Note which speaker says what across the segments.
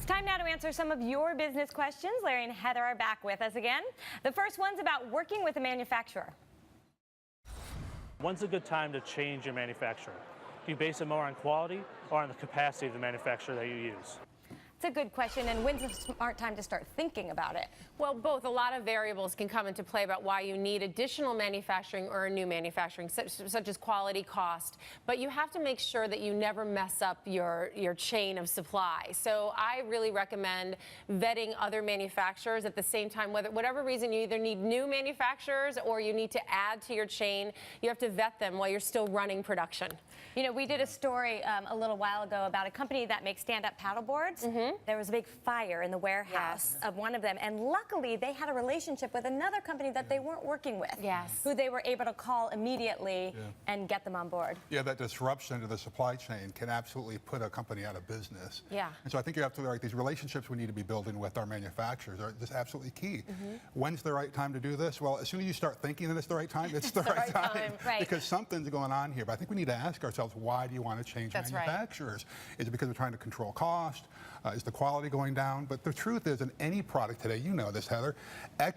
Speaker 1: It's time now to answer some of your business questions. Larry and Heather are back with us again. The first one's about working with a manufacturer.
Speaker 2: When's a good time to change your manufacturer? Do you base it more on quality or on the capacity of the manufacturer that you use?
Speaker 1: It's a good question, and when's a smart time to start thinking about it?
Speaker 3: Well, both. A lot of variables can come into play about why you need additional manufacturing or a new manufacturing, such as quality, cost. But you have to make sure that you never mess up your chain of supply. So I really recommend vetting other manufacturers at the same time. Whatever reason you either need new manufacturers or you need to add to your chain, you have to vet them while you're still running production.
Speaker 1: You know, we did a story a little while ago about a company that makes stand-up paddle boards. There was a big fire in the warehouse of one of them, and luckily they had a relationship with another company that they weren't working with, who they were able to call immediately and get them on board.
Speaker 4: Yeah, that disruption to the supply chain can absolutely put a company out of business.
Speaker 1: Yeah.
Speaker 4: And so I think you're absolutely right. These relationships we need to be building with our manufacturers are just absolutely key. When's the right time to do this? Well, as soon as you start thinking that it's the right time, it's the right time.
Speaker 1: Right.
Speaker 4: Because something's going on here. But I think we need to ask ourselves, why do you want to change manufacturers? Is it because we're trying to control cost? Is the quality going down? But the truth is, in any product today, you know this, Heather,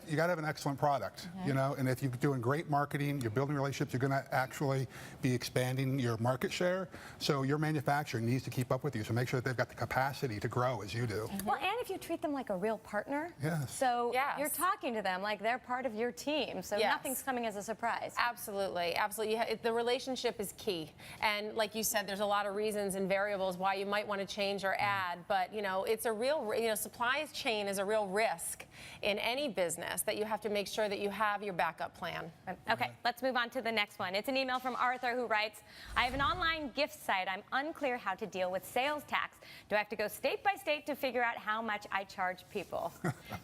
Speaker 4: you got to have an excellent product, you know, and if you're doing great marketing, you're building relationships, you're going to actually be expanding your market share. So your manufacturer needs to keep up with you. So make sure that they've got the capacity to grow as you do.
Speaker 1: Well, and if you treat them like a real partner, so you're talking to them like they're part of your team, so nothing's coming as a surprise.
Speaker 3: Absolutely, absolutely. The relationship is key. And like you said, there's a lot of reasons and variables why you might want to change or add, but you know, it's a real, supply chain is a real risk in any business that you have to make sure that you have your backup plan.
Speaker 1: Okay, let's move on to the next one. It's an email from Arthur who writes, I have an online gift site. I'm unclear how to deal with sales tax. Do I have to go state by state to figure out how much I charge people?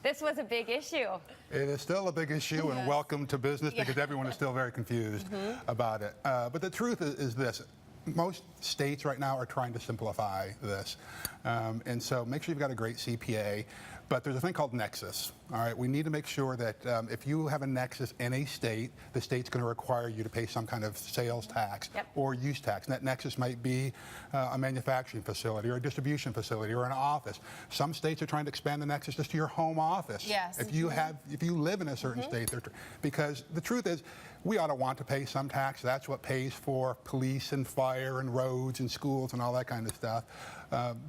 Speaker 1: This was a big issue.
Speaker 4: It is still a big issue, and welcome to business, because everyone is still very confused about it. But the truth is this. Most states right now are trying to simplify this. And so make sure you've got a great CPA. But there's a thing called nexus. All right, we need to make sure that if you have a nexus in a state, the state's going to require you to pay some kind of sales tax or use tax. And that nexus might be a manufacturing facility or a distribution facility or an office. Some states are trying to expand the nexus just to your home office.
Speaker 3: Yes.
Speaker 4: If you live in a certain state, because the truth is, we ought to want to pay some tax. That's what pays for police and fire and roads and schools and all that kind of stuff.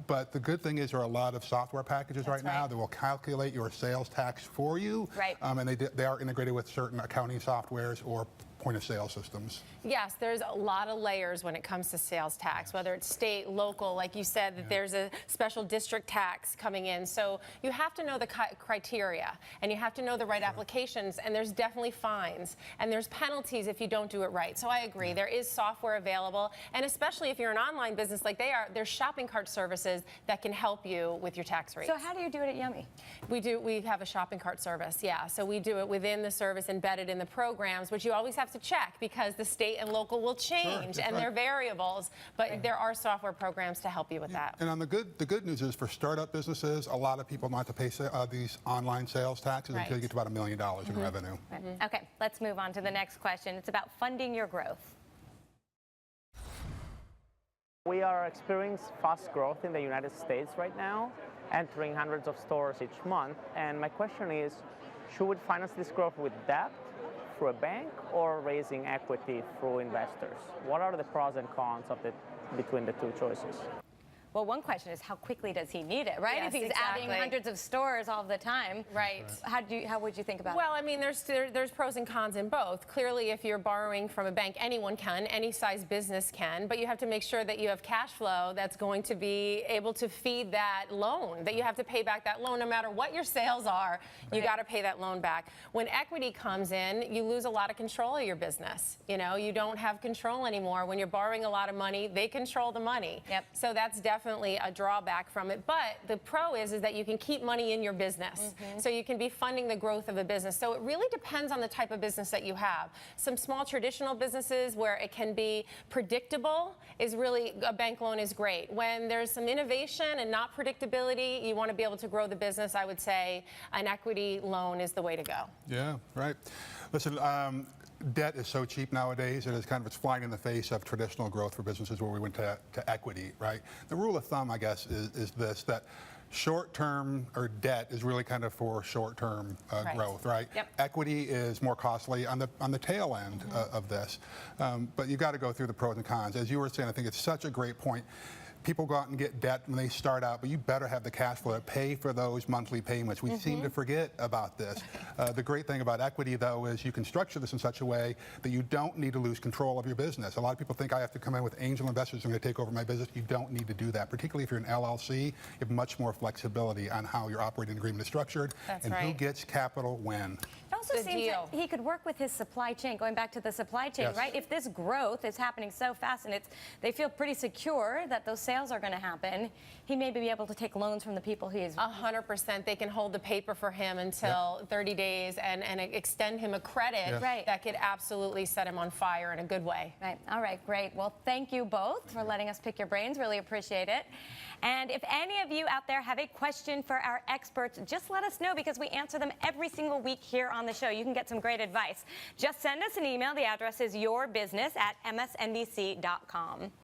Speaker 4: But the good thing is there are a lot of software packages right now that will calculate your sales tax for you. And they are integrated with certain accounting softwares or point-of-sale systems.
Speaker 3: Yes, there's a lot of layers when it comes to sales tax, whether it's state, local, like you said, that there's a special district tax coming in. So you have to know the criteria, and you have to know the right applications, and there's definitely fines, and there's penalties if you don't do it right. So I agree, there is software available, and especially if you're an online business like they are, there's shopping cart services that can help you with your tax rates.
Speaker 1: So how do you do it at Yummy?
Speaker 3: We have a shopping cart service, so we do it within the service, embedded in the programs, which you always have to check because the state and local will change and they're variables, but there are software programs to help you with that.
Speaker 4: And on the good news is for startup businesses, a lot of people don't have to pay these online sales taxes until you get to about $1 million in revenue.
Speaker 1: Okay, let's move on to the next question. It's about funding your growth.
Speaker 5: We are experiencing fast growth in the United States right now, entering hundreds of stores each month. And my question is, should we finance this growth with debt, through a bank, or raising equity through investors? What are the pros and cons of between the two choices?
Speaker 1: Well, one question is how quickly does he need it, right?
Speaker 3: Yes,
Speaker 1: if he's adding hundreds of stores all the time. How would you think about it?
Speaker 3: Well, I mean, there's pros and cons in both. Clearly, if you're borrowing from a bank, anyone can, any size business can, but you have to make sure that you have cash flow that's going to be able to feed that loan, that you have to pay back that loan no matter what your sales are. You got to pay that loan back. When equity comes in, you lose a lot of control of your business. You know, you don't have control anymore. When you're borrowing a lot of money, they control the money. So that's definitely a drawback from it. But the pro is that you can keep money in your business. So you can be funding the growth of a business. So it really depends on the type of business that you have. Some small traditional businesses where it can be predictable is really, a bank loan is great. When there's some innovation and not predictability, you want to be able to grow the business, I would say an equity loan is the way to go.
Speaker 4: Yeah, right. Listen, debt is so cheap nowadays, and it's flying in the face of traditional growth for businesses where we went to equity, right? The rule of thumb, I guess, is this, that short-term or debt is really kind of for short-term growth, right?
Speaker 3: Yep.
Speaker 4: Equity is more costly on the tail end of this, but you've got to go through the pros and cons. As you were saying, I think it's such a great point. People go out and get debt when they start out, but you better have the cash flow to pay for those monthly payments. We seem to forget about this. The great thing about equity, though, is you can structure this in such a way that you don't need to lose control of your business. A lot of people think I have to come in with angel investors who are going to take over my business. You don't need to do that. Particularly if you're an LLC, you have much more flexibility on how your operating agreement is structured and who gets capital when.
Speaker 1: It also seems that he could work with his supply chain, going back to the supply chain, right? If this growth is happening so fast and they feel pretty secure that those sales are going to happen, he may be able to take loans from the people he is.
Speaker 3: 100%. They can hold the paper for him until 30 days and extend him a credit that could absolutely set him on fire in a good way.
Speaker 1: Right. All right, great. Well, thank you both for letting us pick your brains. Really appreciate it. And if any of you out there have a question for our experts, just let us know because we answer them every single week here on the show. You can get some great advice. Just send us an email. The address is yourbusiness@msnbc.com.